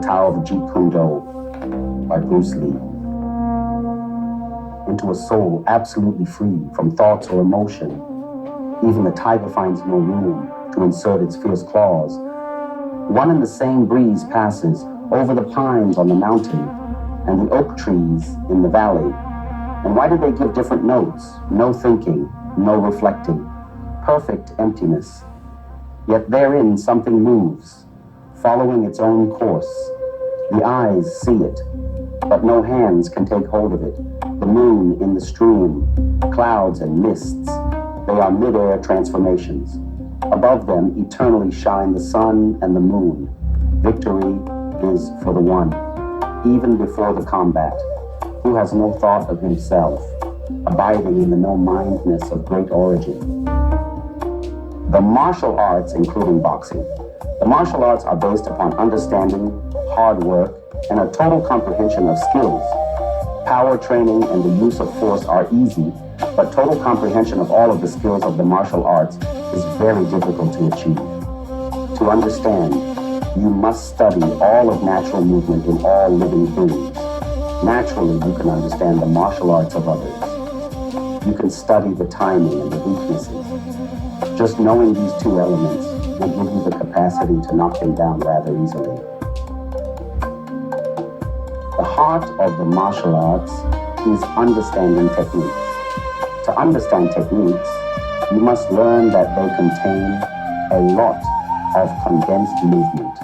Tao of Jeet Kune Do by Bruce Lee. Into a soul absolutely free from thoughts or emotion. Even the tiger finds no room to insert its fierce claws. One and the same breeze passes over the pines on the mountain and the oak trees in the valley. And why do they give different notes? No thinking, no reflecting. Perfect emptiness. Yet therein something moves, following its own course. The eyes see it, but no hands can take hold of it. The moon in the stream, clouds and mists, they are mid-air transformations. Above them eternally shine the sun and the moon. Victory is for the one, even before the combat, who has no thought of himself, abiding in the no-mindness of great origin. The martial arts, including boxing, the martial arts are based upon understanding, hard work, and a total comprehension of skills. Power training and the use of force are easy, but total comprehension of all of the skills of the martial arts is very difficult to achieve. To understand, you must study all of natural movement in all living things. Naturally, you can understand the martial arts of others. You can study the timing and the weaknesses. Just knowing these two elements will give you the capacity to knock them down rather easily. The heart of the martial arts is understanding techniques. To understand techniques, you must learn that they contain a lot of condensed movement.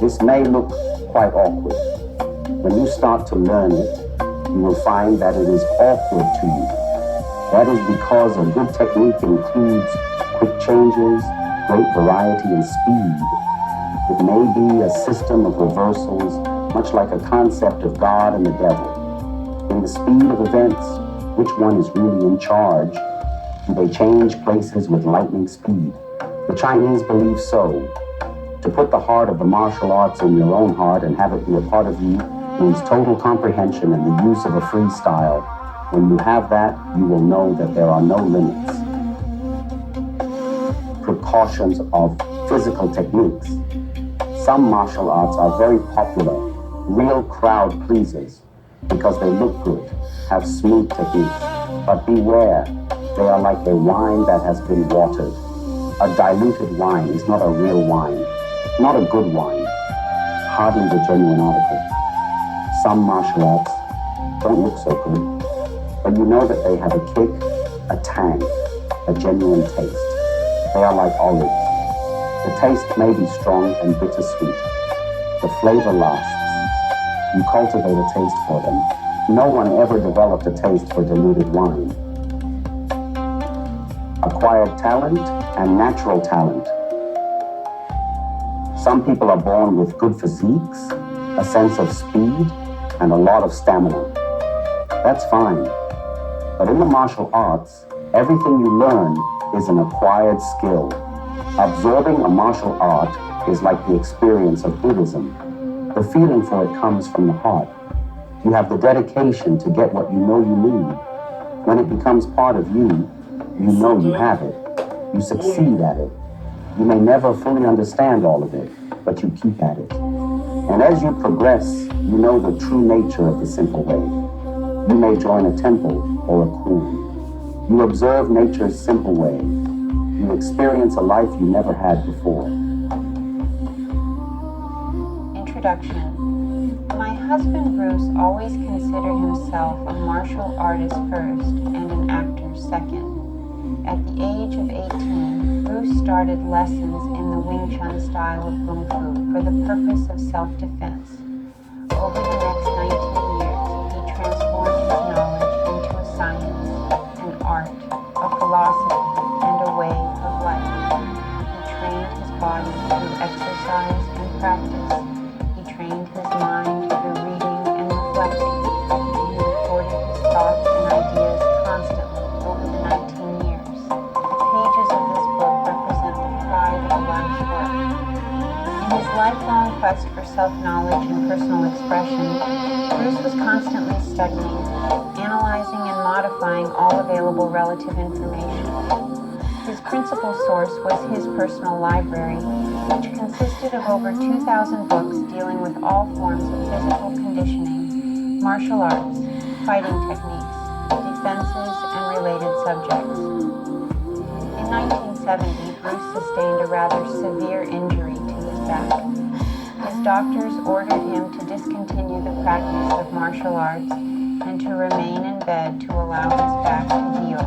This may look quite awkward. When you start to learn it, you will find that it is awkward to you. That is because a good technique includes quick changes, great variety and speed. It may be a system of reversals, much like a concept of God and the devil. In the speed of events, which one is really in charge? Do they change places with lightning speed? The Chinese believe so. To put the heart of the martial arts in your own heart and have it be a part of you means total comprehension and the use of a freestyle. When you have that, you will know that there are no limits. Precautions of physical techniques. Some martial arts are very popular, real crowd pleasers, because they look good, have smooth techniques. But beware, they are like a wine that has been watered. A diluted wine is not a real wine, not a good wine, hardly the genuine article. Some martial arts don't look so good, but you know that they have a kick, a tang, a genuine taste. They are like olives. The taste may be strong and bittersweet. The flavor lasts. You cultivate a taste for them. No one ever developed a taste for diluted wine. Acquired talent and natural talent. Some people are born with good physiques, a sense of speed, and a lot of stamina. That's fine. But in the martial arts, everything you learn is an acquired skill. Absorbing a martial art is like the experience of Buddhism. The feeling for it comes from the heart. You have the dedication to get what you know you need. When it becomes part of you, you know you have it. You succeed at it. You may never fully understand all of it, but you keep at it. And as you progress, you know the true nature of the simple way. You may join a temple or a coon. You observe nature's simple way. You experience a life you never had before. Introduction. My husband Bruce always considered himself a martial artist first and an actor second. At the age of 18, Bruce started lessons in the Wing Chun style of Kung Fu for the purpose of self-defense. Over the next 19 years, he transformed his knowledge into a science, an art, a philosophy, and a way of life. He trained his body through exercise and practice. He trained his mind through reading and reflecting. He recorded his thoughts and ideas constantly over the 19 years. The pages of this book represent the pride of life's work. In his lifelong quest for self-knowledge and personal expression, Bruce was constantly studying, analyzing, and modifying all available relative information. His principal source was his personal library, which consisted of over 2,000 books dealing with all forms of physical conditioning, martial arts, fighting techniques, defenses, and related subjects. In 1970, Bruce sustained a rather severe injury to his back. His doctors ordered him to discontinue the practice of martial arts and to remain in bed to allow his back to heal.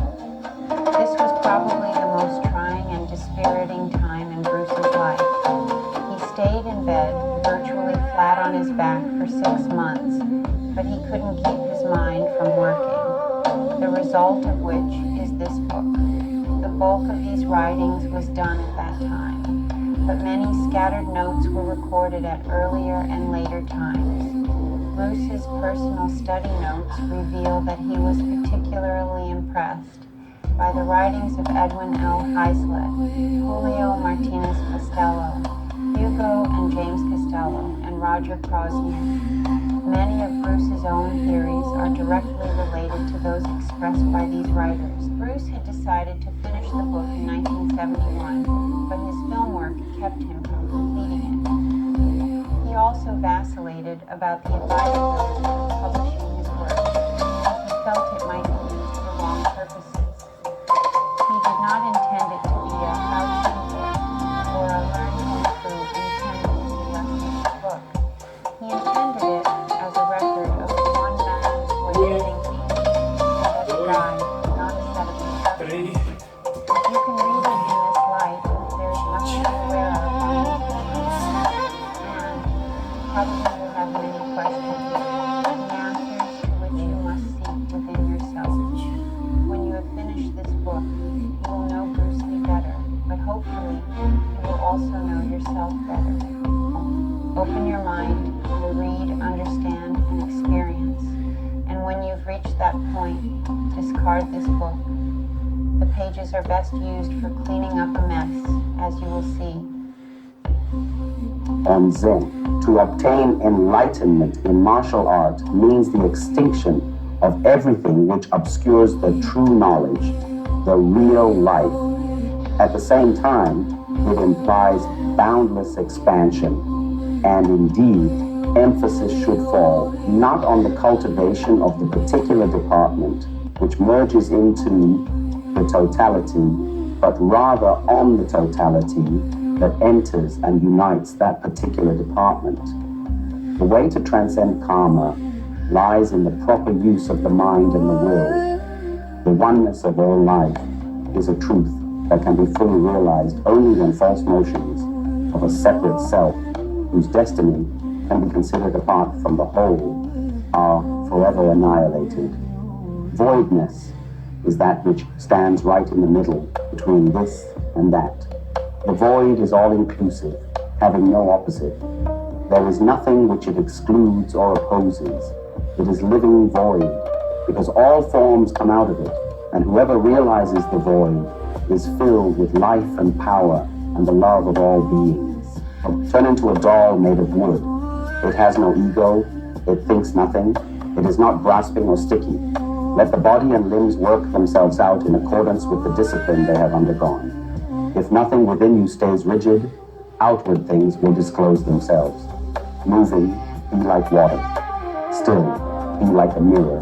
This was probably the most trying and dispiriting time in Bruce's life. He stayed in bed, virtually flat on his back for 6 months, but he couldn't keep his mind from working, the result of which is this book. The bulk of these writings was done at that time, but many scattered notes were recorded at earlier and later times. Bruce's personal study notes reveal that he was particularly impressed by the writings of Edwin L. Heislett, Julio Martinez Costello, Hugo and James Costello, and Roger Krosniak. Many of Bruce's own theories are directly related to those expressed by these writers. Bruce had decided to finish the book in 1971, but his film work kept him from completing it. He also vacillated about the advisability of publishing his work, as he felt it might be used for wrong purposes. He did not intend it to be a how-to book or a learn-to-improve intended lessons book. He intended it as a record of one man's way of thinking that has died, not a set of instructions. You can read it in this light. There is much to be aware of on these matters, and probably will have many questions, the answers to which you must seek within yourself. When you have finished this book, you will know Bruce Lee better, but hopefully you will also know yourself better. Open your mind and read, understand, and experience. And when you've reached that point, discard this book. The pages are best used for cleaning up a mess, as you will see. On Zen, to obtain enlightenment in martial art means the extinction of everything which obscures the true knowledge, the real life. At the same time, it implies boundless expansion, and indeed, emphasis should fall not on the cultivation of the particular department, which merges into the totality, but rather on the totality that enters and unites that particular department. The way to transcend karma lies in the proper use of the mind and the will. The oneness of all life is a truth that can be fully realized only when false notions of a separate self, whose destiny can be considered apart from the whole, are forever annihilated. Voidness is that which stands right in the middle between this and that. The void is all-inclusive, having no opposite. There is nothing which it excludes or opposes. It is living void, because all forms come out of it, and whoever realizes the void is filled with life and power and the love of all beings. Turn into a doll made of wood. It has no ego, it thinks nothing, it is not grasping or sticky. Let the body and limbs work themselves out in accordance with the discipline they have undergone. If nothing within you stays rigid, outward things will disclose themselves. Moving, be like water. Still, be like a mirror.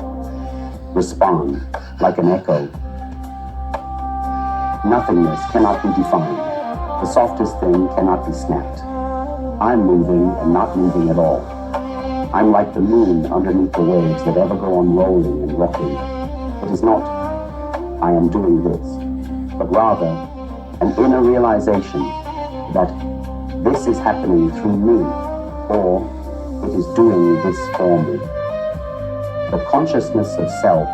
Respond, like an echo. Nothingness cannot be defined. The softest thing cannot be snapped. I'm moving and not moving at all. I'm like the moon underneath the waves that ever go on rolling and rocking. It is not, I am doing this, but rather an inner realization that this is happening through me, or it is doing this for me. The consciousness of self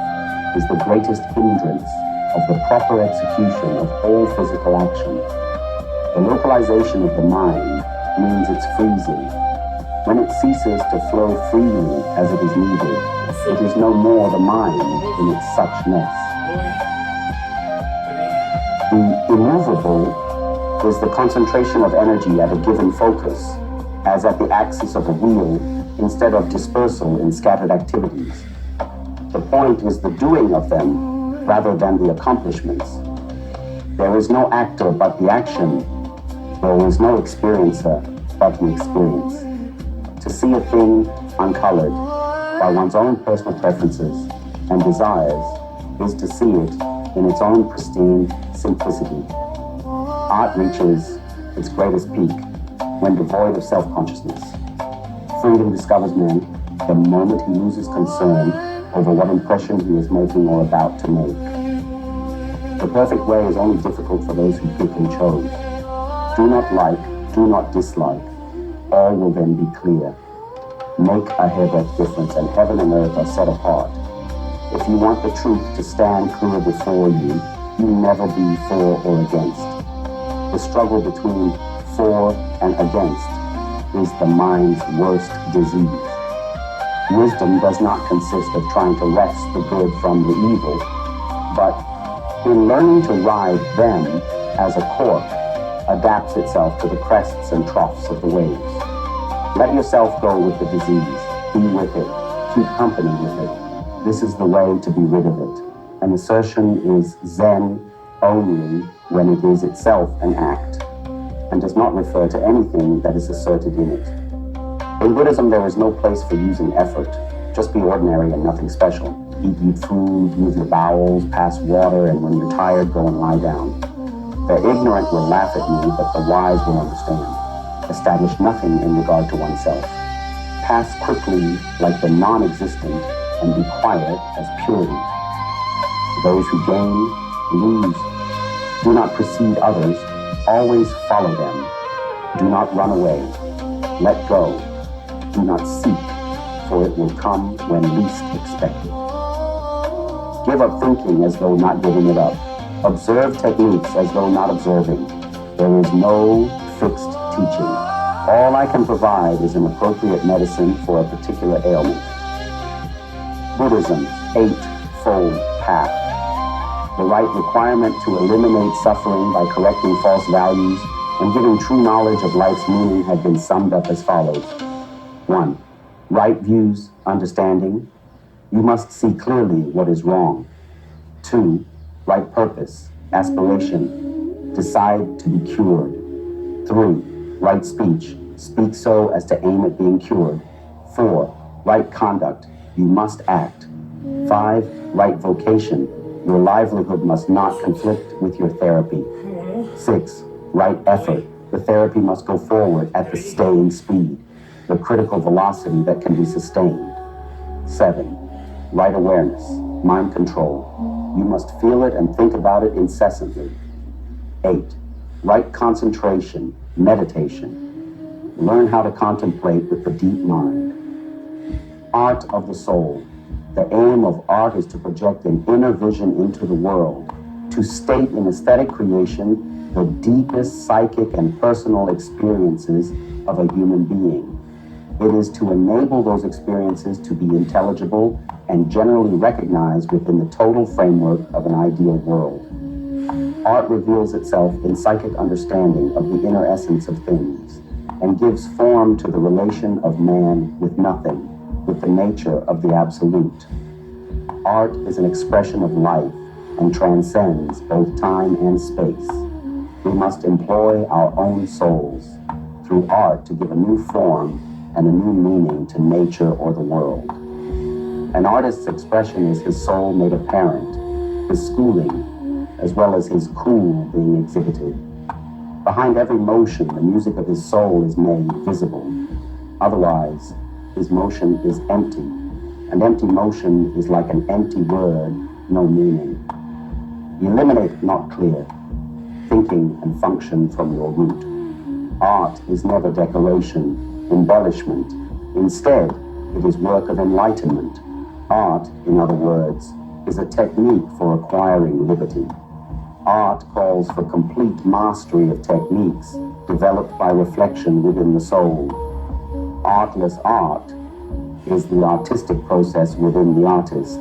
is the greatest hindrance of the proper execution of all physical action. The localization of the mind means it's freezing. When it ceases to flow freely as it is needed, it is no more the mind in its suchness. The immovable is the concentration of energy at a given focus, as at the axis of a wheel, instead of dispersal in scattered activities. The point is the doing of them rather than the accomplishments. There is no actor but the action. There is no experiencer but the experience. To see a thing uncolored by one's own personal preferences and desires is to see it in its own pristine simplicity. Art reaches its greatest peak when devoid of self-consciousness. Freedom discovers man the moment he loses concern over what impression he is making or about to make. The perfect way is only difficult for those who pick and chose. Do not like, do not dislike. All will then be clear. Make a hairbreadth difference, and heaven and earth are set apart. If you want the truth to stand clear before you, you never be for or against. The struggle between for and against is the mind's worst disease. Wisdom does not consist of trying to wrest the good from the evil, but in learning to ride them as a cork adapts itself to the crests and troughs of the waves. Let yourself go with the disease. Be with it. Keep company with it. This is the way to be rid of it. An assertion is Zen only when it is itself an act and does not refer to anything that is asserted in it. In Buddhism, there is no place for using effort. Just be ordinary and nothing special. Eat food, move your bowels, pass water, and when you're tired, go and lie down. The ignorant will laugh at me, but the wise will understand. Establish nothing in regard to oneself. Pass quickly like the non-existent and be quiet as purity. Those who gain, lose. Do not precede others. Always follow them. Do not run away. Let go. Do not seek, for it will come when least expected. Give up thinking as though not giving it up. Observe techniques as though not observing. There is no fixed teaching. All I can provide is an appropriate medicine for a particular ailment. Buddhism's eightfold path. The right requirement to eliminate suffering by correcting false values and giving true knowledge of life's meaning had been summed up as follows. 1. Right views, understanding. You must see clearly what is wrong. 2. Right purpose, aspiration. Decide to be cured. 3. Right speech. Speak so as to aim at being cured. 4. Right conduct. You must act. 5. Right vocation. Your livelihood must not conflict with your therapy. 6. Right effort. The therapy must go forward at the staying speed, the critical velocity that can be sustained. 7. Right awareness, mind control. You must feel it and think about it incessantly. 8. Right concentration, meditation. Learn how to contemplate with the deep mind. Art of the soul. The aim of art is to project an inner vision into the world, to state in aesthetic creation the deepest psychic and personal experiences of a human being. It is to enable those experiences to be intelligible and generally recognized within the total framework of an ideal world. Art reveals itself in psychic understanding of the inner essence of things and gives form to the relation of man with nothing, with the nature of the absolute. Art is an expression of life and transcends both time and space. We must employ our own souls through art to give a new form and a new meaning to nature or the world. An artist's expression is his soul made apparent, his schooling, as well as his cool being exhibited. Behind every motion, the music of his soul is made visible. Otherwise, his motion is empty, and empty motion is like an empty word, no meaning. Eliminate not clear, thinking and function from your root. Art is never decoration, embellishment. Instead, it is work of enlightenment. Art, in other words, is a technique for acquiring liberty. Art calls for complete mastery of techniques developed by reflection within the soul. Artless art is the artistic process within the artist.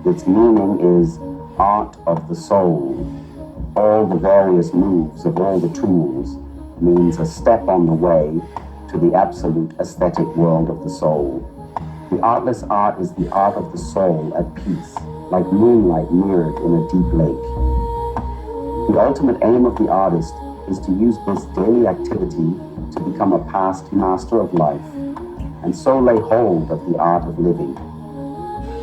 Its meaning is art of the soul. All the various moves of all the tools means a step on the way to the absolute aesthetic world of the soul. The artless art is the art of the soul at peace, like moonlight mirrored in a deep lake. The ultimate aim of the artist is to use this daily activity to become a past master of life, and so lay hold of the art of living.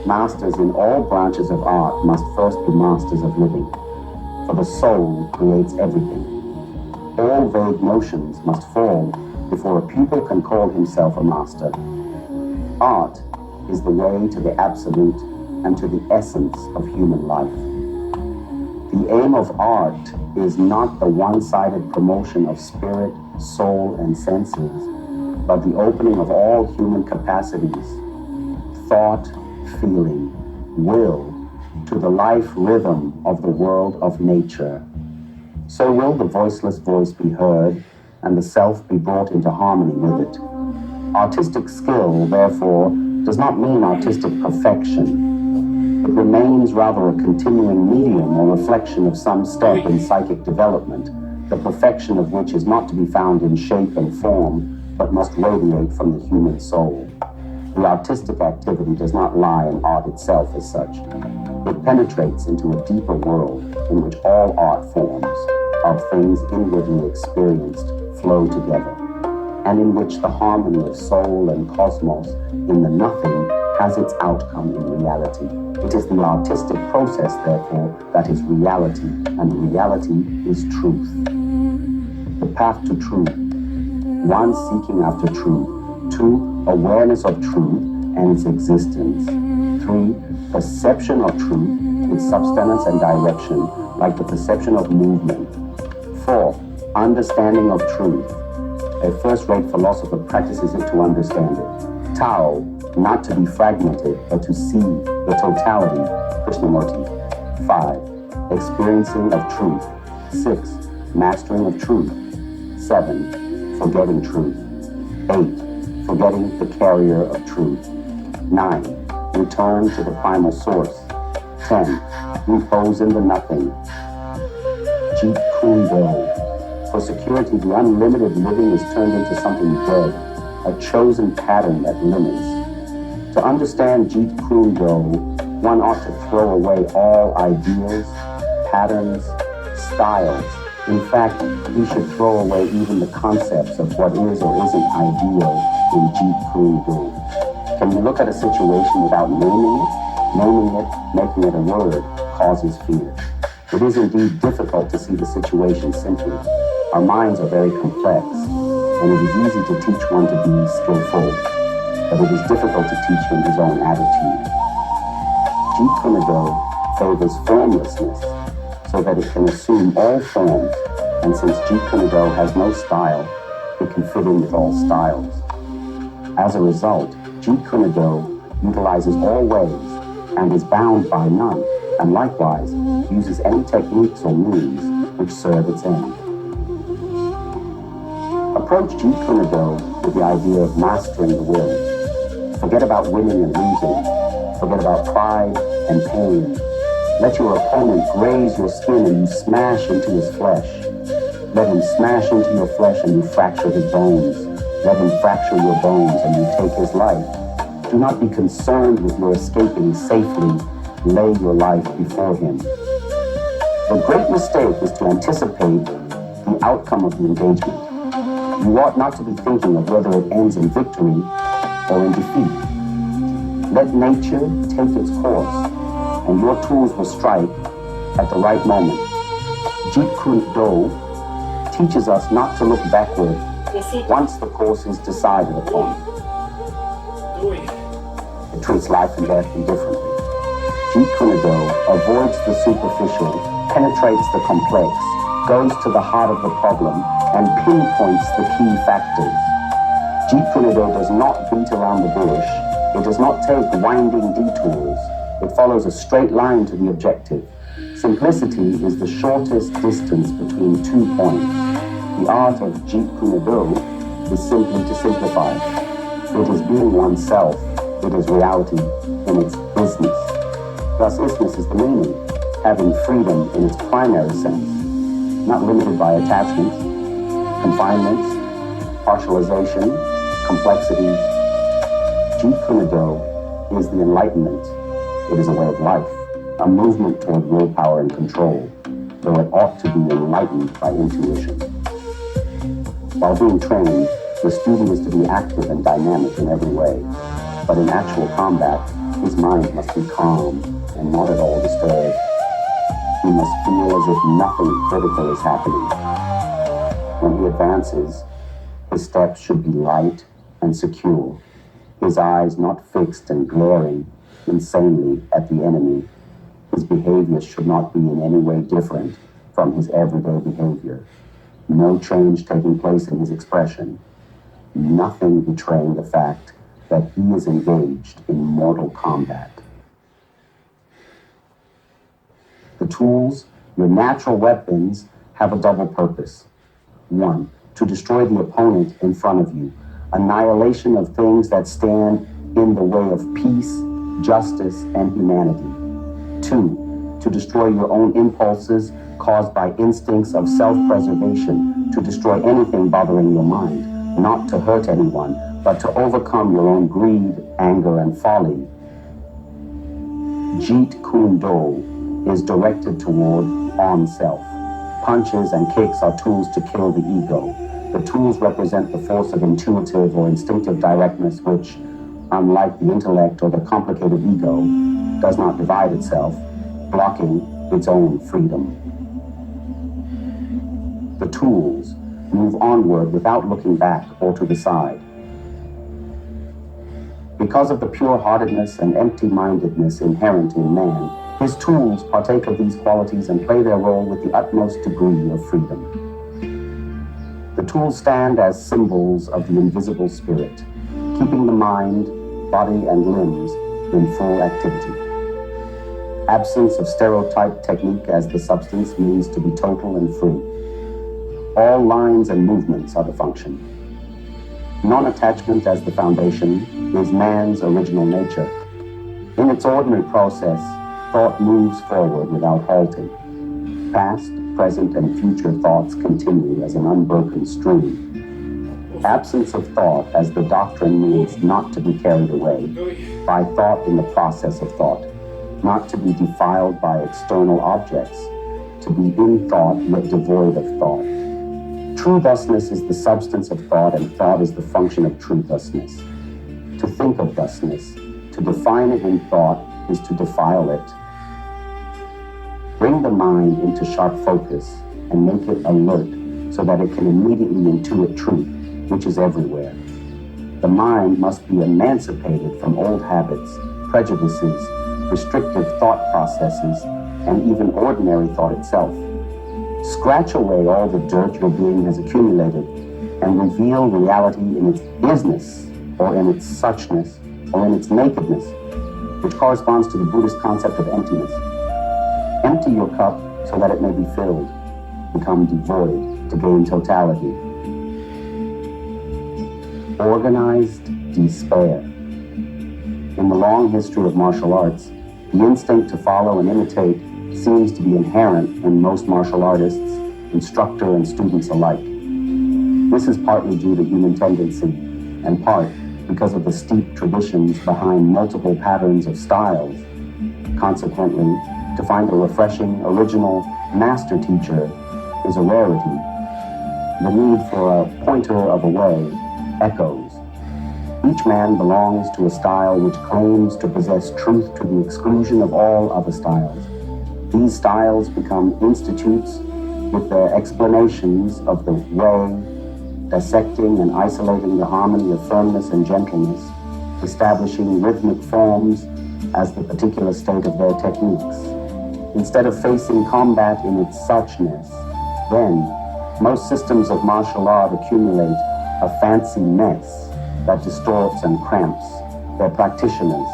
Masters in all branches of art must first be masters of living, for the soul creates everything. All vague notions must fall before a pupil can call himself a master. Art is the way to the absolute and to the essence of human life. The aim of art is not the one-sided promotion of spirit, soul, and senses, but the opening of all human capacities, thought, feeling, will, to the life rhythm of the world of nature. So will the voiceless voice be heard and the self be brought into harmony with it. Artistic skill, therefore, does not mean artistic perfection. It remains rather a continuing medium or reflection of some step in psychic development, the perfection of which is not to be found in shape and form, but must radiate from the human soul. The artistic activity does not lie in art itself as such. It penetrates into a deeper world in which all art forms, of things inwardly experienced, flow together, and in which the harmony of soul and cosmos in the nothing has its outcome in reality. It is the artistic process, therefore, that is reality, and reality is truth. The path to truth. 1. Seeking after truth. 2. Awareness of truth and its existence. 3. Perception of truth, its substance and direction, like the perception of movement. 4. Understanding of truth. A first-rate philosopher practices it to understand it. Tao, not to be fragmented, but to see the totality, Krishnamurti. 5. Experiencing of truth. 6. Mastering of truth. 7. Forgetting truth. 8. Forgetting the carrier of truth. 9. Return to the primal source. 10. Repose in the nothing. Jeet Kune Do. For security, the unlimited living is turned into something dead, a chosen pattern that limits. To understand Jeet Kune Do, one ought to throw away all ideals, patterns, styles. In fact, he should throw away even the concepts of what is or isn't ideal in Jeet Kune Do. Can you look at a situation without naming it? Naming it, making it a word, causes fear. It is indeed difficult to see the situation simply. Our minds are very complex, and it is easy to teach one to be skillful, but it is difficult to teach him his own attitude. Jeet Kune Do favors formlessness so that it can assume all forms, and since Jeet Kune Do has no style, it can fit in with all styles. As a result, Jeet Kune Do utilizes all ways and is bound by none, and likewise uses any techniques or means which serve its end. Approach Jeet Kune Do with the idea of mastering the will. Forget about winning and losing. Forget about pride and pain. Let your opponent graze your skin and you smash into his flesh. Let him smash into your flesh and you fracture his bones. Let him fracture your bones and you take his life. Do not be concerned with your escaping safely. Lay your life before him. The great mistake is to anticipate the outcome of the engagement. You ought not to be thinking of whether it ends in victory or in defeat. Let nature take its course, and your tools will strike at the right moment. Jeet Kune Do teaches us not to look backward once the course is decided upon. It treats life and death indifferently. Jeet Kune Do avoids the superficial, penetrates the complex, goes to the heart of the problem, and pinpoints the key factors. Jeet Kune Do does not beat around the bush. It does not take winding detours. It follows a straight line to the objective. Simplicity is the shortest distance between 2 points. The art of Jeet Kune Do is simply to simplify. It is being oneself. It is reality in its business. Thus, isness is the meaning, having freedom in its primary sense, not limited by attachments, confinements, partialization, complexities. Jeet Kune Do is the enlightenment. It is a way of life, a movement toward willpower and control. though it ought to be enlightened by intuition. While being trained, the student is to be active and dynamic in every way, but in actual combat, his mind must be calm and not at all disturbed. He must feel as if nothing critical is happening. When he advances, his steps should be light and secure, his eyes not fixed and glaring insanely at the enemy. His behavior should not be in any way different from his everyday behavior. No change taking place in his expression. Nothing betraying the fact that he is engaged in mortal combat. The tools, your natural weapons, have a double purpose. One, to destroy the opponent in front of you, annihilation of things that stand in the way of peace, justice, and humanity. Two, to destroy your own impulses caused by instincts of self-preservation, to destroy anything bothering your mind, not to hurt anyone, but to overcome your own greed, anger, and folly. Jeet Kune Do is directed toward on-self. Punches and kicks are tools to kill the ego. The tools represent the force of intuitive or instinctive directness which, unlike the intellect or the complicated ego, does not divide itself, blocking its own freedom. The tools move onward without looking back or to the side. Because of the pure-heartedness and empty-mindedness inherent in man, his tools partake of these qualities and play their role with the utmost degree of freedom. The tools stand as symbols of the invisible spirit, keeping the mind, body, and limbs in full activity. Absence of stereotyped technique as the substance means to be total and free. All lines and movements are the function. Non-attachment as the foundation is man's original nature. In its ordinary process, thought moves forward without halting. Past, present, and future thoughts continue as an unbroken stream. Absence of thought as the doctrine means not to be carried away by thought in the process of thought, not to be defiled by external objects, to be in thought yet devoid of thought. True thusness is the substance of thought, and thought is the function of true thusness. To think of thusness, to define it in thought, is to defile it. Bring the mind into sharp focus and make it alert so that it can immediately intuit truth, which is everywhere. The mind must be emancipated from old habits, prejudices, restrictive thought processes, and even ordinary thought itself. Scratch away all the dirt your being has accumulated and reveal reality in its isness, or in its suchness, or in its nakedness, which corresponds to the Buddhist concept of emptiness. Empty your cup so that it may be filled. Become devoid to gain totality. Organized despair. In the long history of martial arts, the instinct to follow and imitate seems to be inherent in most martial artists, instructor and students alike. This is partly due to human tendency, and part because of the steep traditions behind multiple patterns of styles. Consequently, to find a refreshing, original master teacher is a rarity. The need for a pointer of a way echoes. Each man belongs to a style which claims to possess truth to the exclusion of all other styles. These styles become institutes with their explanations of the way, dissecting and isolating the harmony of firmness and gentleness, establishing rhythmic forms as the particular state of their techniques. Instead of facing combat in its suchness, then most systems of martial art accumulate a fancy mess that distorts and cramps their practitioners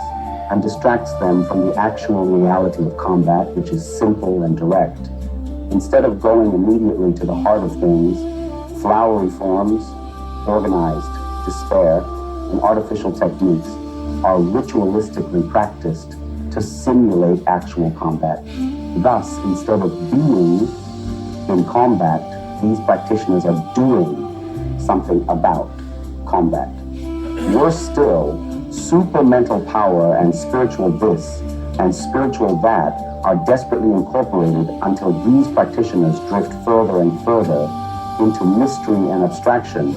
and distracts them from the actual reality of combat, which is simple and direct. Instead of going immediately to the heart of things, flowery forms, organized despair, and artificial techniques are ritualistically practiced to simulate actual combat. Thus, instead of being in combat, these practitioners are doing something about combat. Worse still, super mental power and spiritual bliss and spiritual that are desperately incorporated until these practitioners drift further and further into mystery and abstraction.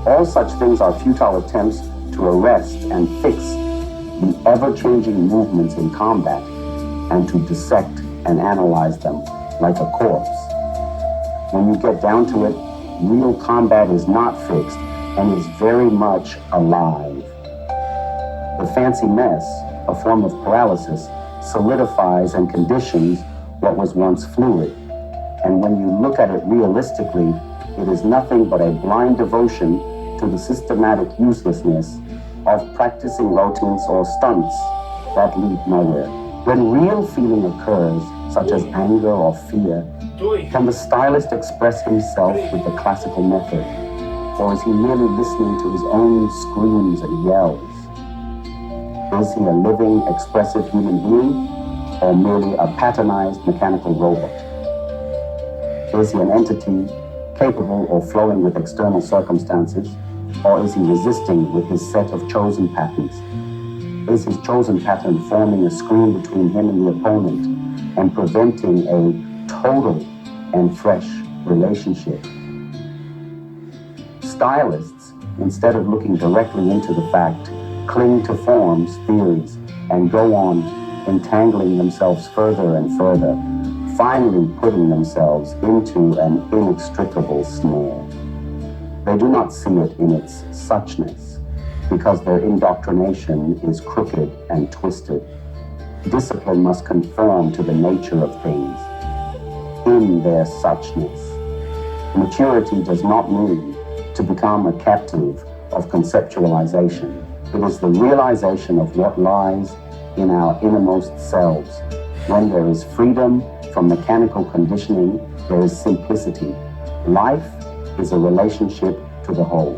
All such things are futile attempts to arrest and fix the ever-changing movements in combat and to dissect and analyze them like a corpse. When you get down to it, real combat is not fixed and is very much alive. The fancy mess, a form of paralysis, solidifies and conditions what was once fluid. And when you look at it realistically, it is nothing but a blind devotion to the systematic uselessness of practicing routines or stunts that lead nowhere. When real feeling occurs, such as anger or fear, can the stylist express himself with the classical method? Or is he merely listening to his own screams and yells? Is he a living, expressive human being, or merely a patternized mechanical robot? Is he an entity capable of flowing with external circumstances, or is he resisting with his set of chosen patterns? Is his chosen pattern forming a screen between him and the opponent and preventing a total and fresh relationship? Stylists, instead of looking directly into the fact, cling to forms, theories, and go on entangling themselves further and further, finally putting themselves into an inextricable snare. They do not see it in its suchness, because their indoctrination is crooked and twisted. Discipline must conform to the nature of things in their suchness. Maturity does not mean to become a captive of conceptualization. It is the realization of what lies in our innermost selves. When there is freedom from mechanical conditioning, there is simplicity. Life is a relationship to the whole.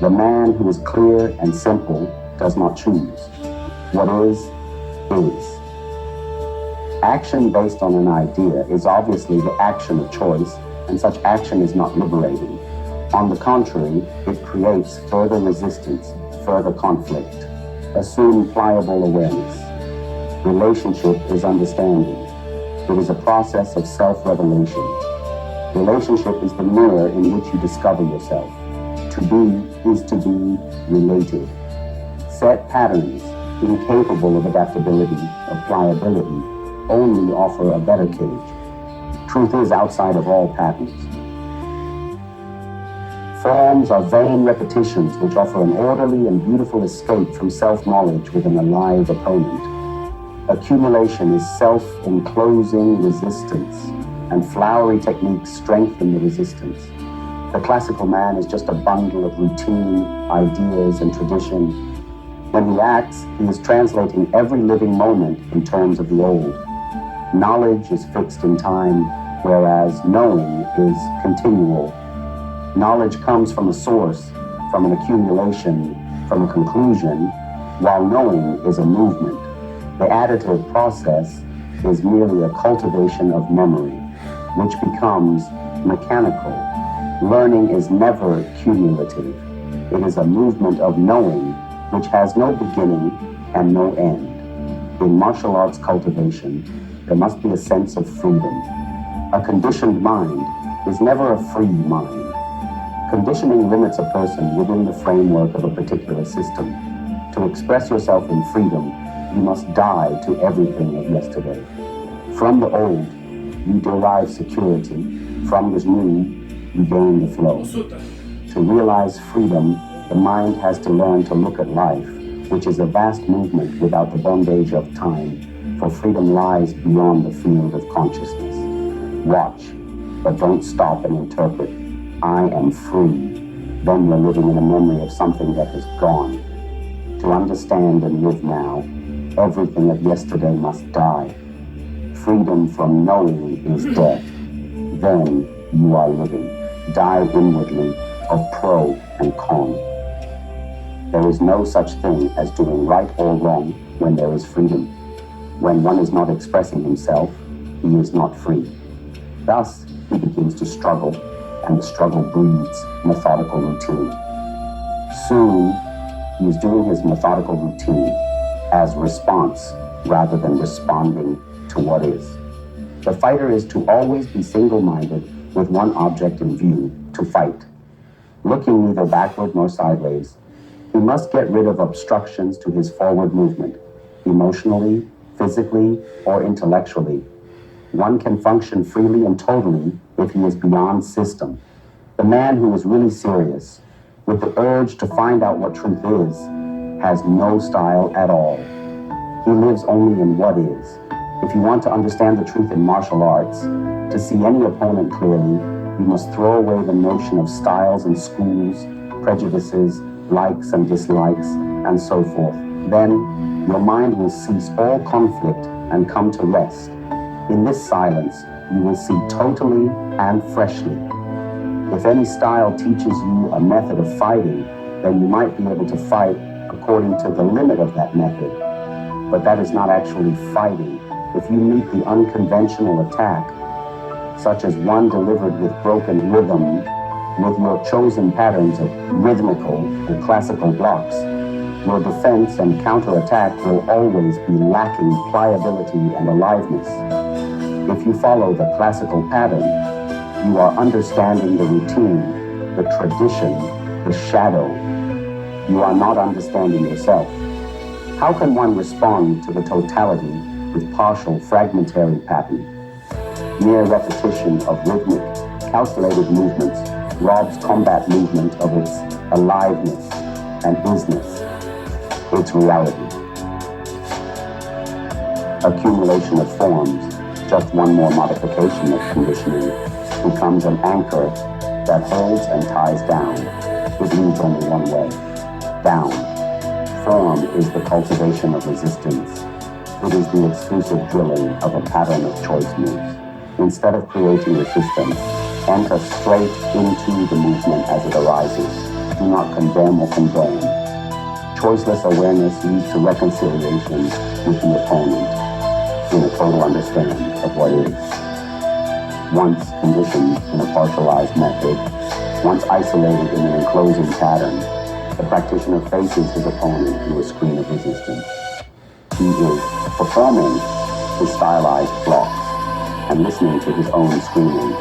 The man who is clear and simple does not choose. What is, is. Action based on an idea is obviously the action of choice, and such action is not liberating. On the contrary, it creates further resistance, further conflict. Assume pliable awareness. Relationship is understanding. It is a process of self-revelation. Relationship is the mirror in which you discover yourself. To be is to be related. Set patterns, incapable of adaptability, of pliability, only offer a better cage. Truth is outside of all patterns. Forms are vain repetitions which offer an orderly and beautiful escape from self-knowledge with an alive opponent. Accumulation is self-enclosing resistance, and flowery techniques strengthen the resistance. The classical man is just a bundle of routine, ideas, and tradition. When he acts, he is translating every living moment in terms of the old. Knowledge is fixed in time, whereas knowing is continual. Knowledge comes from a source, from an accumulation, from a conclusion, while knowing is a movement. The additive process is merely a cultivation of memory, which becomes mechanical. Learning is never cumulative. It is a movement of knowing which has no beginning and no end. In martial arts cultivation, there must be a sense of freedom. A conditioned mind is never a free mind. Conditioning limits a person within the framework of a particular system. To express yourself in freedom, you must die to everything of yesterday. From the old, you derive security. From the new, you gain the flow. To realize freedom, the mind has to learn to look at life, which is a vast movement without the bondage of time, for freedom lies beyond the field of consciousness. Watch, but don't stop and interpret. I am free. Then you're living in a memory of something that has gone. To understand and live now, everything of yesterday must die. Freedom from knowing is death. Then you are living. Die inwardly of pro and con. There is no such thing as doing right or wrong when there is freedom. When one is not expressing himself, he is not free. Thus, he begins to struggle, and the struggle breeds methodical routine. Soon, he is doing his methodical routine as response rather than responding to what is. The fighter is to always be single-minded with one object in view, to fight. Looking neither backward nor sideways, he must get rid of obstructions to his forward movement, emotionally, physically, or intellectually. One can function freely and totally if he is beyond system. The man who is really serious, with the urge to find out what truth is, has no style at all. He lives only in what is. If you want to understand the truth in martial arts, to see any opponent clearly, you must throw away the notion of styles and schools, prejudices, likes and dislikes, and so forth. Then, your mind will cease all conflict and come to rest. In this silence, you will see totally and freshly. If any style teaches you a method of fighting, then you might be able to fight according to the limit of that method. But that is not actually fighting. If you meet the unconventional attack, such as one delivered with broken rhythm, with your chosen patterns of rhythmical or classical blocks, your defense and counterattack will always be lacking pliability and aliveness. If you follow the classical pattern, you are understanding the routine, the tradition, the shadow. You are not understanding yourself. How can one respond to the totality with partial, fragmentary pattern? Mere repetition of rhythmic, calculated movements robs combat movement of its aliveness and isness, its reality. Accumulation of forms, just one more modification of conditioning, becomes an anchor that holds and ties down. It leads only one way, down. Form is the cultivation of resistance. It is the exclusive drilling of a pattern of choice moves. Instead of creating resistance, enter straight into the movement as it arises. Do not condemn or condone. Choiceless awareness leads to reconciliation with the opponent in a total understanding of what is. Once conditioned in a partialized method, once isolated in an enclosing pattern, the practitioner faces his opponent through a screen of resistance. He is performing his stylized blocks and listening to his own screaming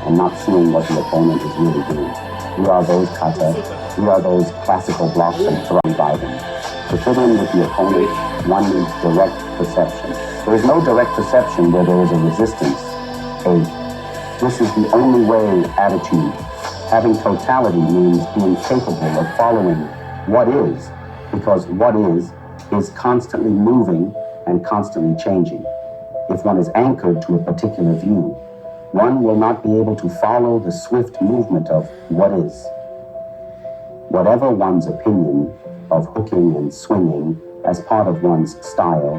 and not seeing what the opponent is really doing. We are those kata, we are those classical blocks and thrown by them. To fit in with the opponent, one needs direct perception. There is no direct perception where there is a resistance, this is the only way attitude. Having totality means being capable of following what is, because what is constantly moving and constantly changing. If one is anchored to a particular view, one will not be able to follow the swift movement of what is. Whatever one's opinion of hooking and swinging as part of one's style,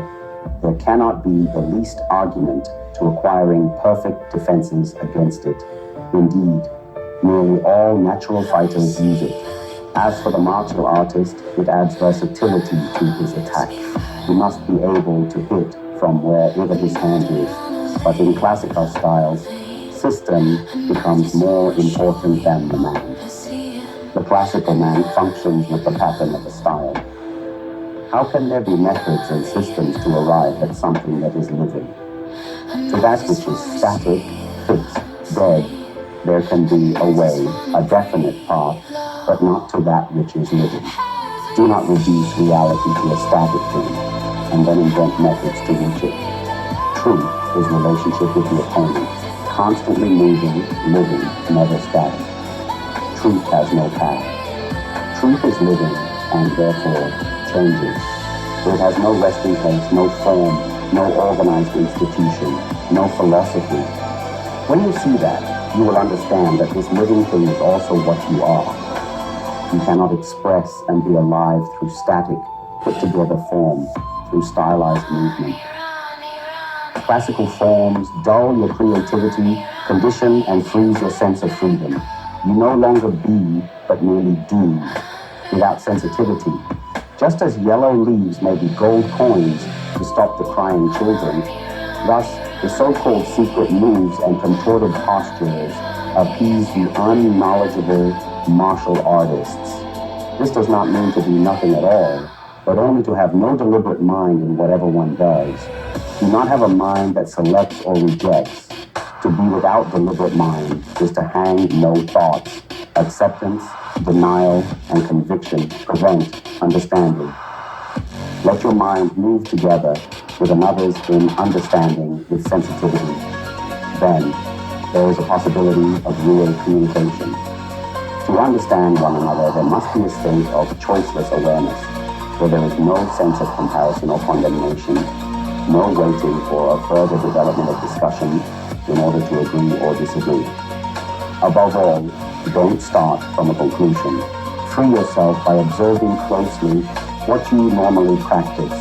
there cannot be the least argument to acquiring perfect defenses against it. Indeed, nearly all natural fighters use it. As for the martial artist, it adds versatility to his attack. He must be able to hit from wherever his hand is. But in classical styles, system becomes more important than the man. The classical man functions with the pattern of a style. How can there be methods and systems to arrive at something that is living? To that which is static, fixed, dead, there can be a way, a definite path, but not to that which is living. Do not reduce reality to a static thing, and then invent methods to reach it. Truth is relationship with the opponent, constantly moving, living, never static. Truth has no path. Truth is living, and therefore changes. It has no resting place, no form, no organized institution, no philosophy. When you see that, you will understand that this living thing is also what you are. You cannot express and be alive through static, put together form, through stylized movement. Classical forms dull your creativity, condition and freeze your sense of freedom. You no longer be, but merely do, without sensitivity. Just as yellow leaves may be gold coins to stop the crying children, thus the so-called secret moves and contorted postures appease the unknowledgeable martial artists. This does not mean to do nothing at all, but only to have no deliberate mind in whatever one does. Do not have a mind that selects or rejects. To be without deliberate mind is to hang no thoughts. Acceptance, denial, and conviction prevent understanding. Let your mind move together with another's in understanding with sensitivity. Then there is a possibility of real communication. To understand one another, there must be a state of choiceless awareness, where there is no sense of comparison or condemnation, no waiting for a further development of discussion in order to agree or disagree. Above all, don't start from a conclusion. Free yourself by observing closely what you normally practice.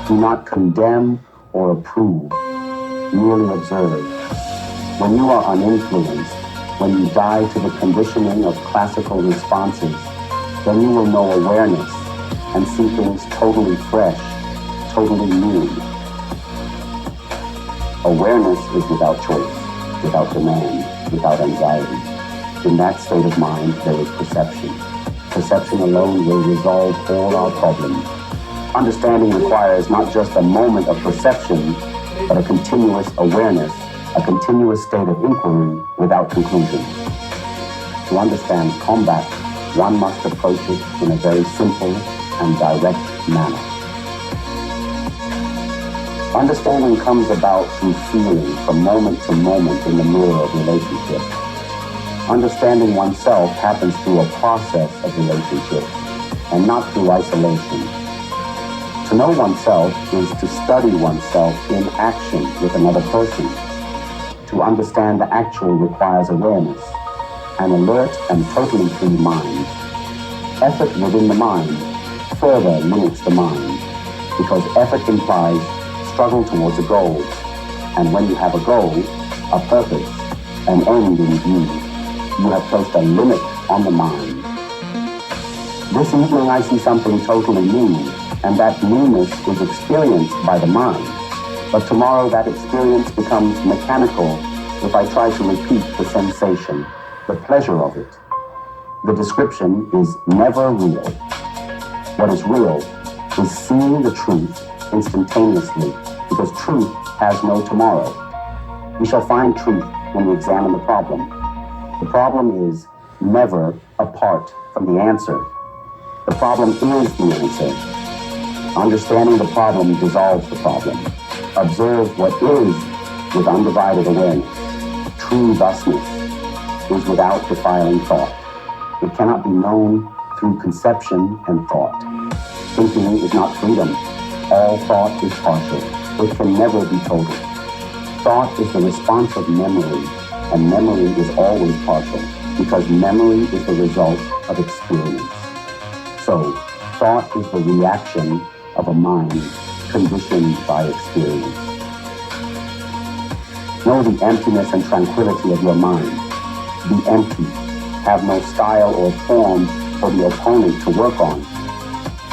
Do not condemn or approve, merely observe. When you are uninfluenced, when you die to the conditioning of classical responses, then you will know awareness and see things totally fresh, totally new. Awareness is without choice, without demand, without anxiety. In that state of mind, there is perception. Perception alone will resolve all our problems. Understanding requires not just a moment of perception, but a continuous awareness, a continuous state of inquiry without conclusion. To understand combat, one must approach it in a very simple and direct manner. Understanding comes about through feeling from moment to moment in the mirror of relationship. Understanding oneself happens through a process of relationship and not through isolation. To know oneself is to study oneself in action with another person. To understand the actual requires awareness, an alert and totally free mind. Effort within the mind further limits the mind, because effort implies struggle towards a goal, and when you have a goal, a purpose, an end in view, you have placed a limit on the mind. This evening I see something totally new, and that newness is experienced by the mind. But tomorrow that experience becomes mechanical if I try to repeat the sensation, the pleasure of it. The description is never real. What is real is seeing the truth instantaneously, because truth has no tomorrow. We shall find truth when we examine the problem. The problem is never apart from the answer. The problem is the answer. Understanding the problem dissolves the problem. Observe what is with undivided awareness. True thusness is without defiling thought. It cannot be known through conception and thought. Thinking is not freedom. All thought is partial. It can never be total. Thought is the response of memory, and memory is always partial, because memory is the result of experience. So, thought is the reaction of a mind conditioned by experience. Know the emptiness and tranquility of your mind. Be empty. Have no style or form for the opponent to work on.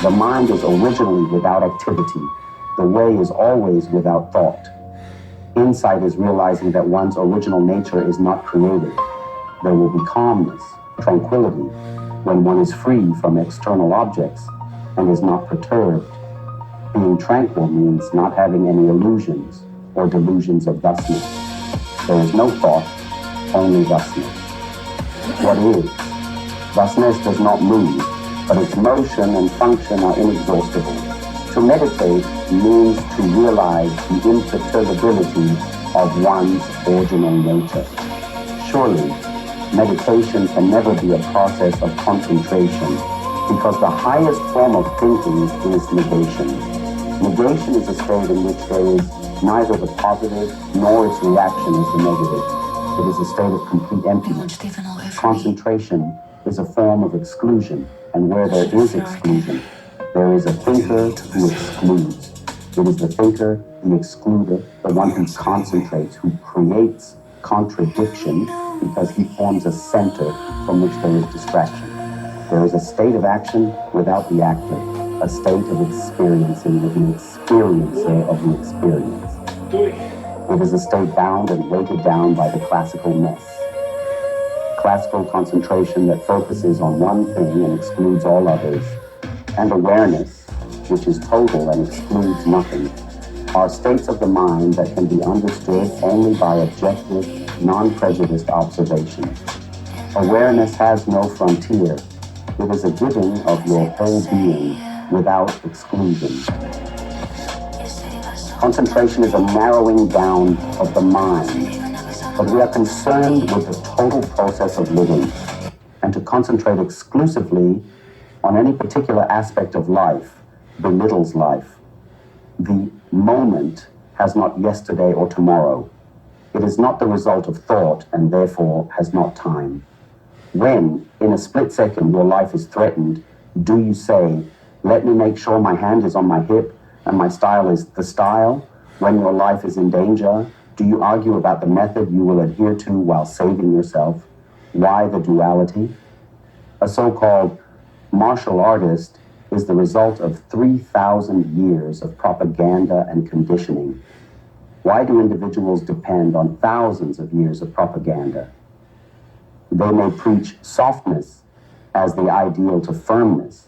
The mind is originally without activity. The way is always without thought. Insight is realizing that one's original nature is not created. There will be calmness, tranquility, when one is free from external objects and is not perturbed. Being tranquil means not having any illusions or delusions of thusness. There is no thought, only thusness. What is? Thusness does not move, but its motion and function are inexhaustible. To meditate means to realize the imperturbability of one's original nature. Surely, meditation can never be a process of concentration, because the highest form of thinking is negation. Negation is a state in which there is neither the positive nor its reaction is the negative. It is a state of complete emptiness. Concentration is a form of exclusion, and where there is exclusion, there is a thinker who excludes. It is the thinker, the excluder, the one who concentrates, who creates contradiction, because he forms a center from which there is distraction. There is a state of action without the actor, a state of experiencing with the experiencer of the experience. It is a state bound and weighted down by the classical mess. Classical concentration that focuses on one thing and excludes all others, and awareness which is total and excludes nothing, are states of the mind that can be understood only by objective, non-prejudiced observation. Awareness has no frontier. It is a giving of your whole being without exclusion. Concentration is a narrowing down of the mind, but we are concerned with the total process of living, and to concentrate exclusively on any particular aspect of life belittles life. The moment has not yesterday or tomorrow. It is not the result of thought and therefore has not time. When, in a split second, your life is threatened, do you say, let me make sure my hand is on my hip and my style is the style? When your life is in danger, do you argue about the method you will adhere to while saving yourself? Why the duality? A so-called martial artist is the result of 3,000 years of propaganda and conditioning. Why do individuals depend on thousands of years of propaganda? They may preach softness as the ideal to firmness,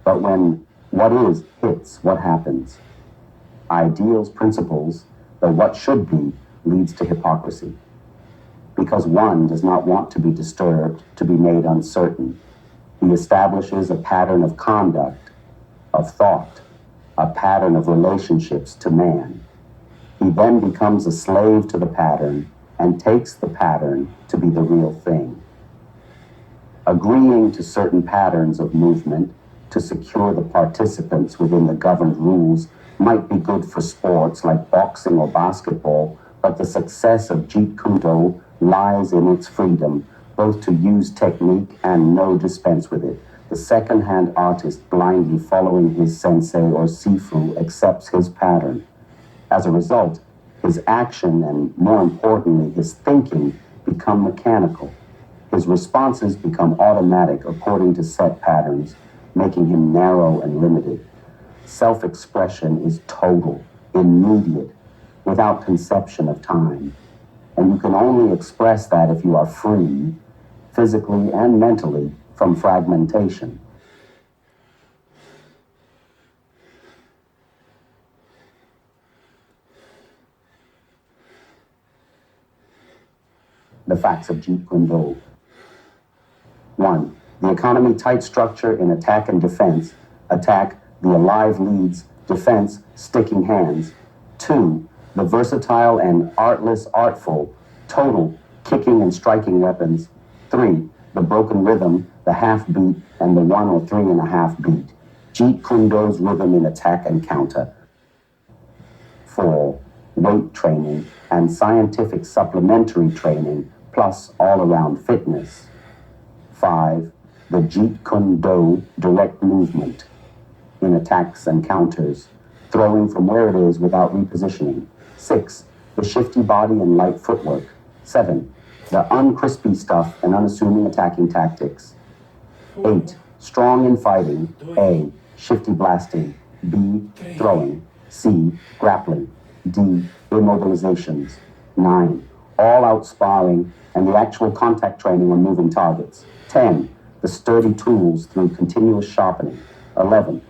but when what is hits, what happens? Ideals, principles, the what should be leads to hypocrisy. Because one does not want to be disturbed, to be made uncertain. He establishes a pattern of conduct, of thought, a pattern of relationships to man. He then becomes a slave to the pattern and takes the pattern to be the real thing. Agreeing to certain patterns of movement to secure the participants within the governed rules might be good for sports like boxing or basketball, but the success of Jeet Kune Do lies in its freedom, both to use technique and no dispense with it. The second-hand artist blindly following his sensei or sifu accepts his pattern. As a result, his action and, more importantly, his thinking become mechanical. His responses become automatic according to set patterns, making him narrow and limited. Self-expression is total, immediate, without conception of time. And you can only express that if you are free, physically and mentally, from fragmentation. The facts of Jeet Kune Do. 1. The economy tight structure in attack and defense. Attack, the alive leads. Defense, sticking hands. 2. The versatile and artless artful. Total, kicking and striking weapons. 3. The broken rhythm, the half beat, and the 1 or 3.5 beat. Jeet Kune Do's rhythm in attack and counter. 4. Weight training and scientific supplementary training, plus all-around fitness. 5. The Jeet Kune Do direct movement in attacks and counters, throwing from where it is without repositioning. 6. The shifty body and light footwork. 7. The uncrispy stuff and unassuming attacking tactics. 8. Strong in fighting. A. Shifty blasting. B. Throwing. C. Grappling. D. Immobilizations. 9. All-out sparring and the actual contact training on moving targets. 10. The sturdy tools through continuous sharpening. 11.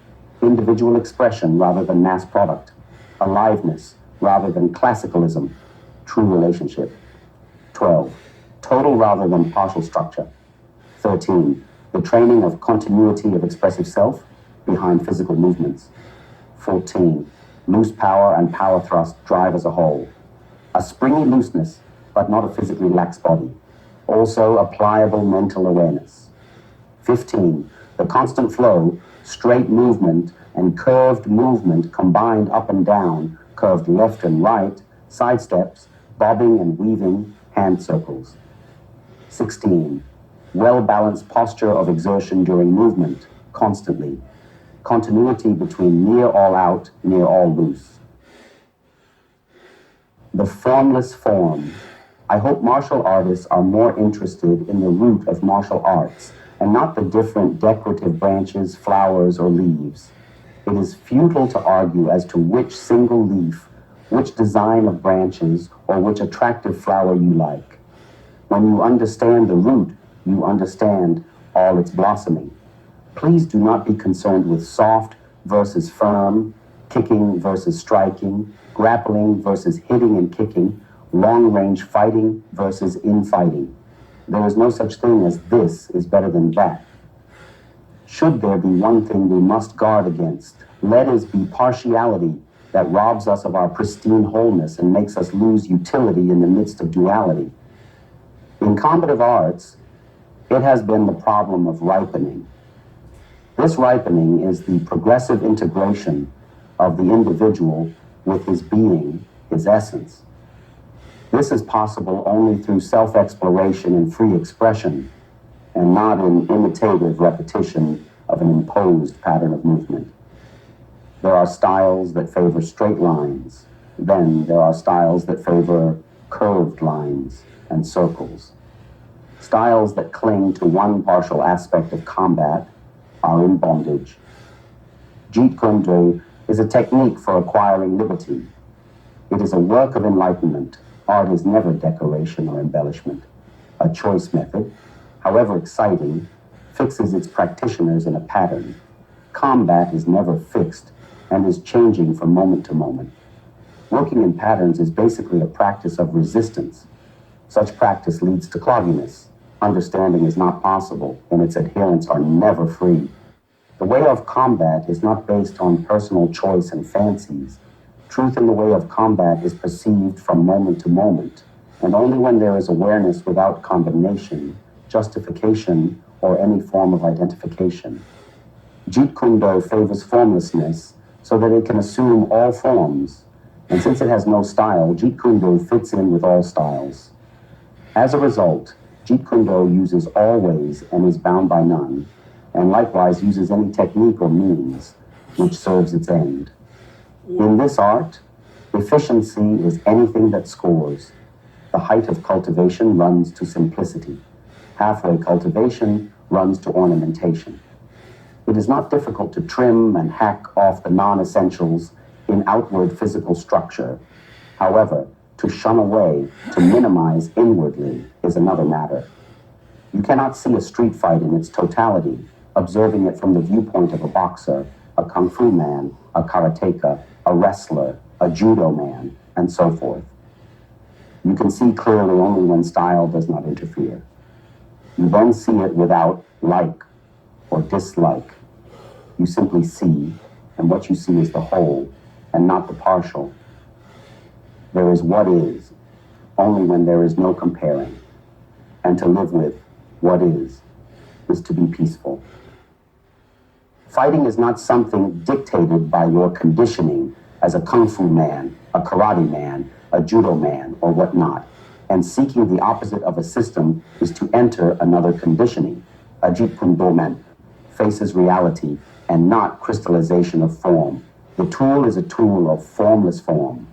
Individual expression rather than mass product. Aliveness rather than classicalism. True relationship. 12. Total rather than partial structure. 13. The training of continuity of expressive self behind physical movements. 14. Loose power and power thrust drive as a whole. A springy looseness, but not a physically lax body. Also a pliable mental awareness. 15. The constant flow, straight movement, and curved movement combined up and down, curved left and right, side steps, bobbing and weaving, hand circles. 16. Well-balanced posture of exertion during movement, constantly. Continuity between near all out, near all loose. The formless form. I hope martial artists are more interested in the root of martial arts and not the different decorative branches, flowers, or leaves. It is futile to argue as to which single leaf, which design of branches, or which attractive flower you like. When you understand the root, you understand all its blossoming. Please do not be concerned with soft, versus firm, kicking versus striking, grappling versus hitting and kicking, long-range fighting versus infighting. There is no such thing as this is better than that. Should there be one thing we must guard against, let it be partiality that robs us of our pristine wholeness and makes us lose utility in the midst of duality. In combative arts, it has been the problem of ripening. This ripening is the progressive integration of the individual with his being, his essence. This is possible only through self-exploration and free expression, and not in imitative repetition of an imposed pattern of movement. There are styles that favor straight lines. Then there are styles that favor curved lines and circles. Styles that cling to one partial aspect of combat are in bondage. Jeet Kune Do is a technique for acquiring liberty. It is a work of enlightenment. Art is never decoration or embellishment. A choice method, however exciting, fixes its practitioners in a pattern. Combat is never fixed and is changing from moment to moment. Working in patterns is basically a practice of resistance. Such practice leads to clogginess. Understanding is not possible, and its adherents are never free. The way of combat is not based on personal choice and fancies. Truth in the way of combat is perceived from moment to moment, and only when there is awareness without condemnation, justification, or any form of identification. Jeet Kune Do favors formlessness so that it can assume all forms, and since it has no style, Jeet Kune Do fits in with all styles. As a result, Jeet Kune Do uses all ways and is bound by none, and likewise uses any technique or means which serves its end. In this art, efficiency is anything that scores. The height of cultivation runs to simplicity. Halfway cultivation runs to ornamentation. It is not difficult to trim and hack off the non-essentials in outward physical structure. However, to shun away, to minimize inwardly, is another matter. You cannot see a street fight in its totality, observing it from the viewpoint of a boxer, a kung fu man, a karateka, a wrestler, a judo man, and so forth. You can see clearly only when style does not interfere. You then see it without like or dislike. You simply see, and what you see is the whole, and not the partial. There is what is, only when there is no comparing. And to live with what is to be peaceful. Fighting is not something dictated by your conditioning as a kung fu man, a karate man, a judo man, or whatnot. And seeking the opposite of a system is to enter another conditioning. A Jeet Kune Do man faces reality and not crystallization of form. The tool is a tool of formless form.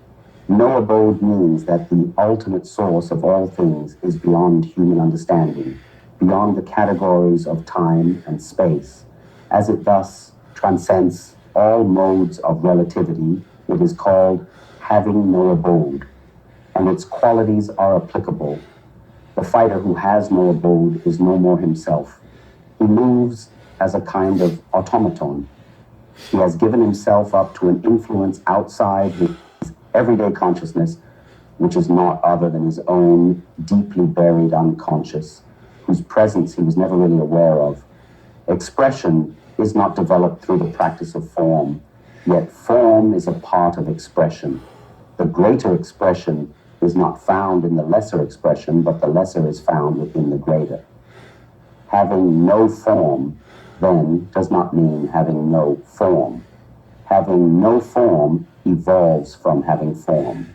No abode means that the ultimate source of all things is beyond human understanding, beyond the categories of time and space. As it thus transcends all modes of relativity, it is called having no abode, and its qualities are applicable. The fighter who has no abode is no more himself. He moves as a kind of automaton. He has given himself up to an influence outside his everyday consciousness, which is not other than his own deeply buried unconscious, whose presence he was never really aware of. Expression is not developed through the practice of form, yet form is a part of expression. The greater expression is not found in the lesser expression, but the lesser is found within the greater. Having no form, then, does not mean having no form. Having no form evolves from having form.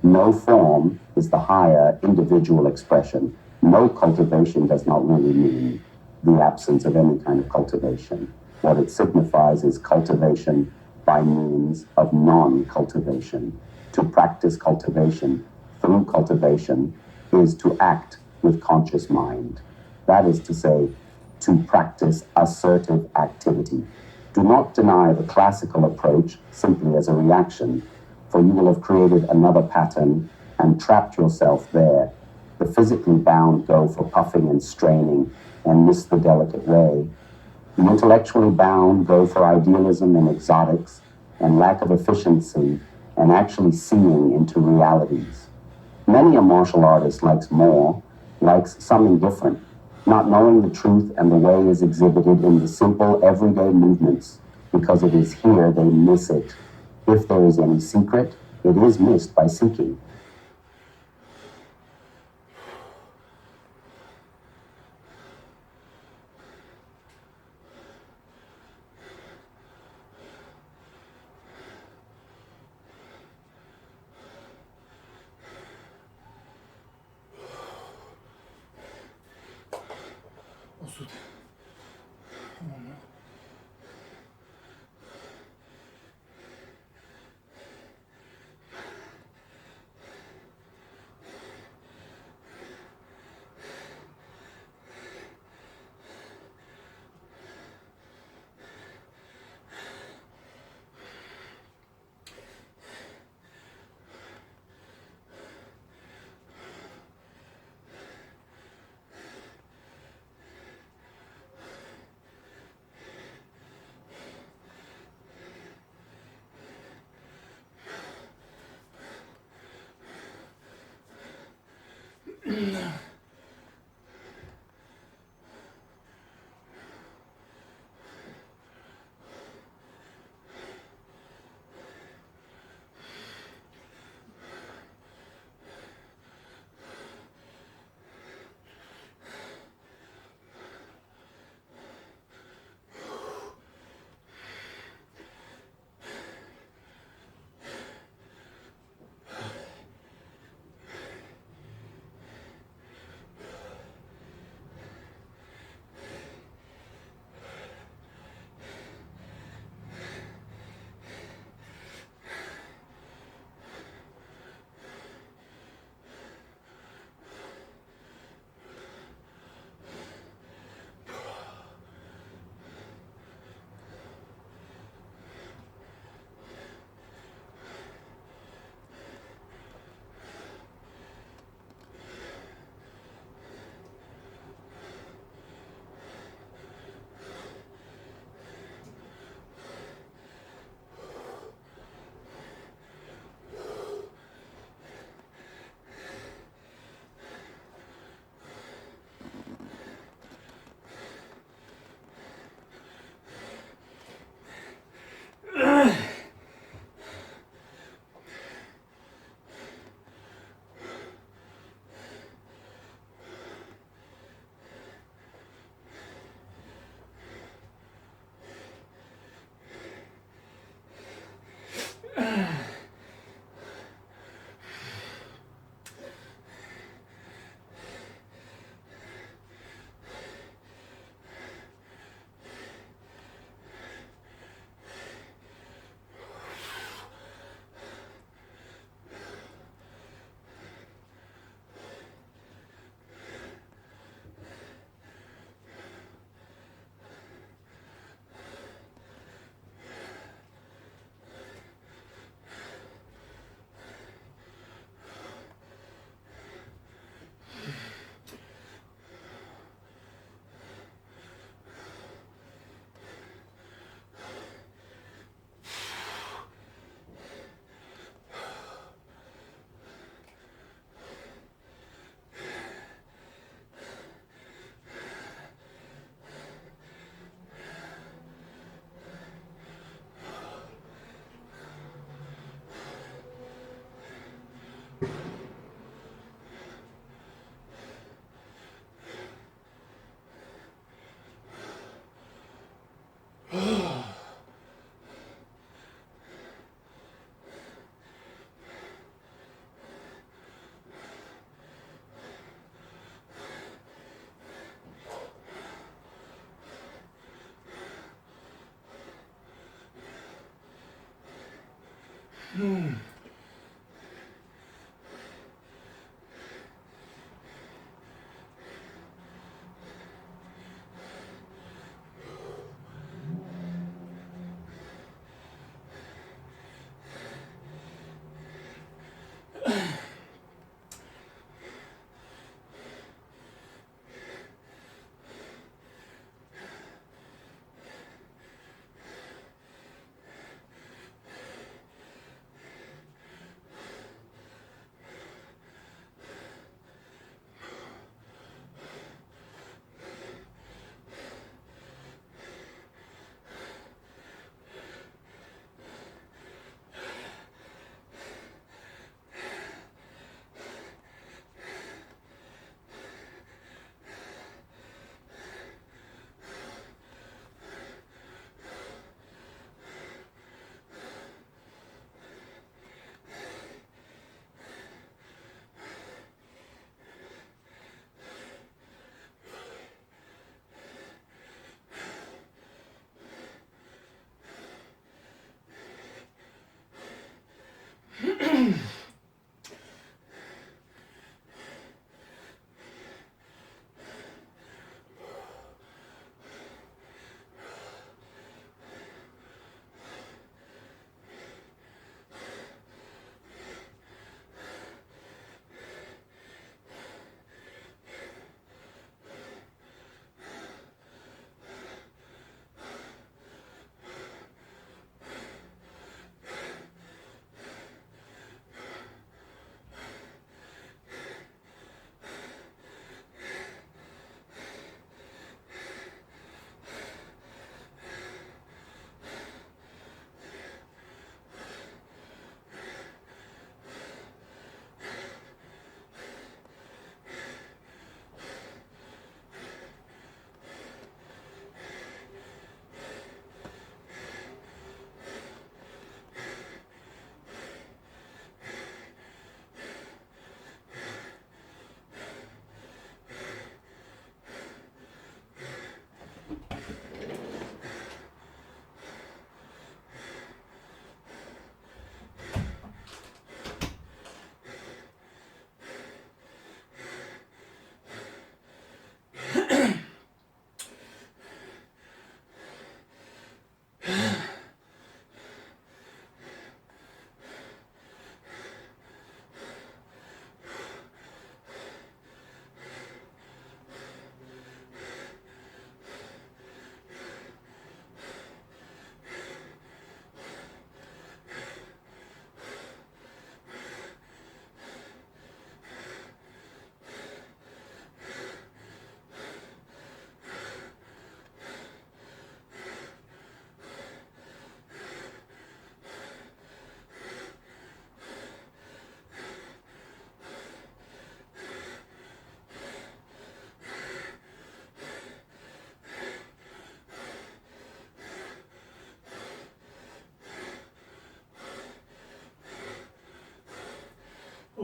No form is the higher individual expression. No cultivation does not really mean the absence of any kind of cultivation. What it signifies is cultivation by means of non-cultivation. To practice cultivation through cultivation is to act with conscious mind. That is to say, to practice assertive activity. Do not deny the classical approach simply as a reaction, for you will have created another pattern and trapped yourself there. The physically bound go for puffing and straining and miss the delicate way. The intellectually bound go for idealism and exotics and lack of efficiency and actually seeing into realities. Many a martial artist likes more, likes something different, not knowing the truth and the way is exhibited in the simple everyday movements, because it is here they miss it. If there is any secret, it is missed by seeking.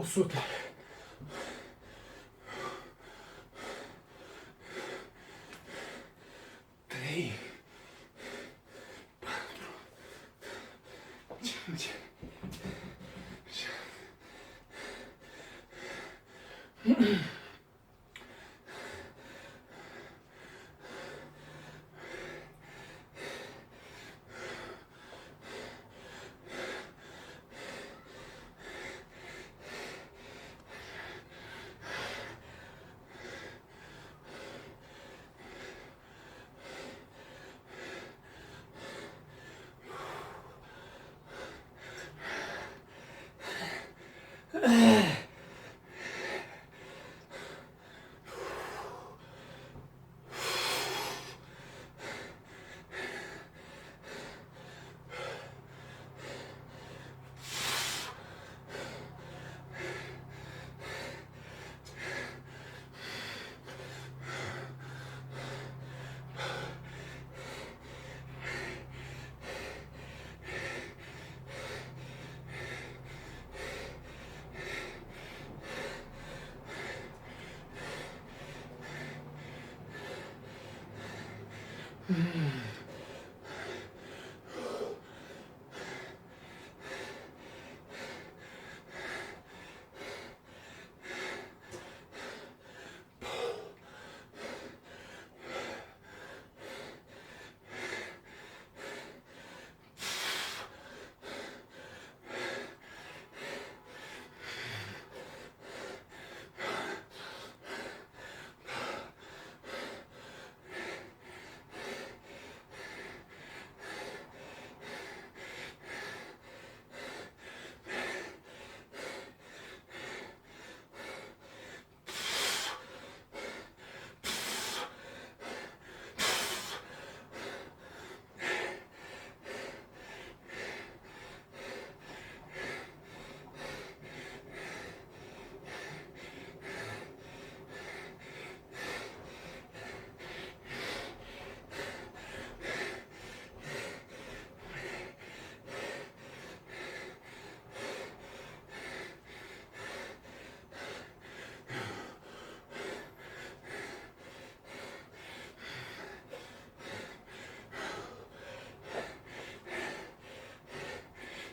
100. Trei. 4. 5. 6.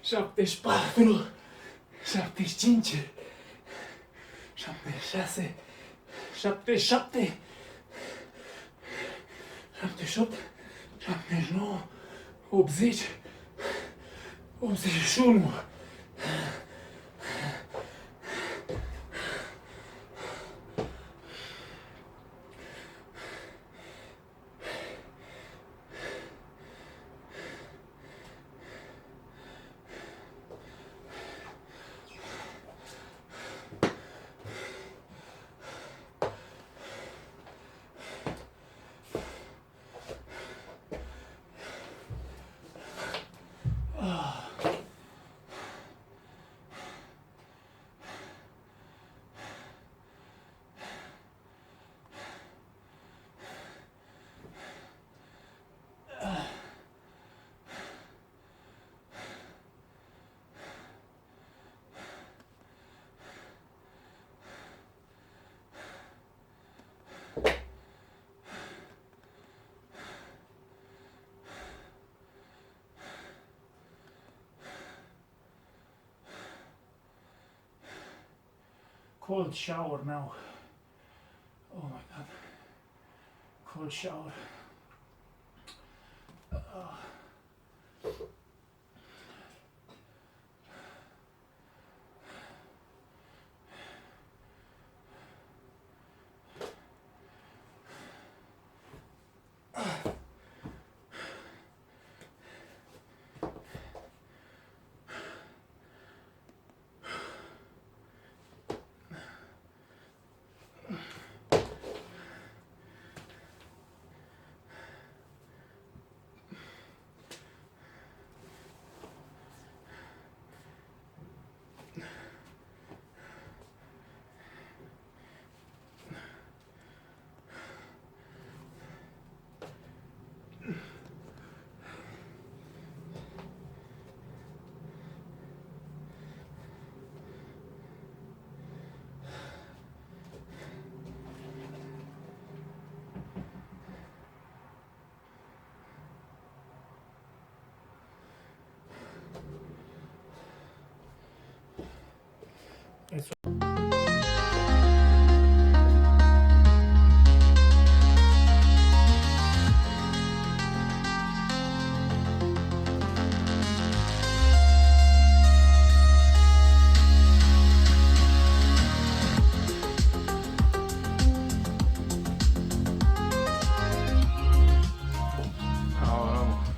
Șaptezeci patru, 75, 76, 77, 78, 79, 80, 81. Cold shower now. Oh my god. Cold shower. Eso. Ahora vamos.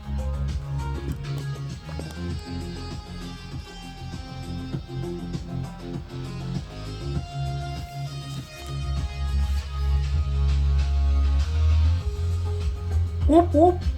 Up, up.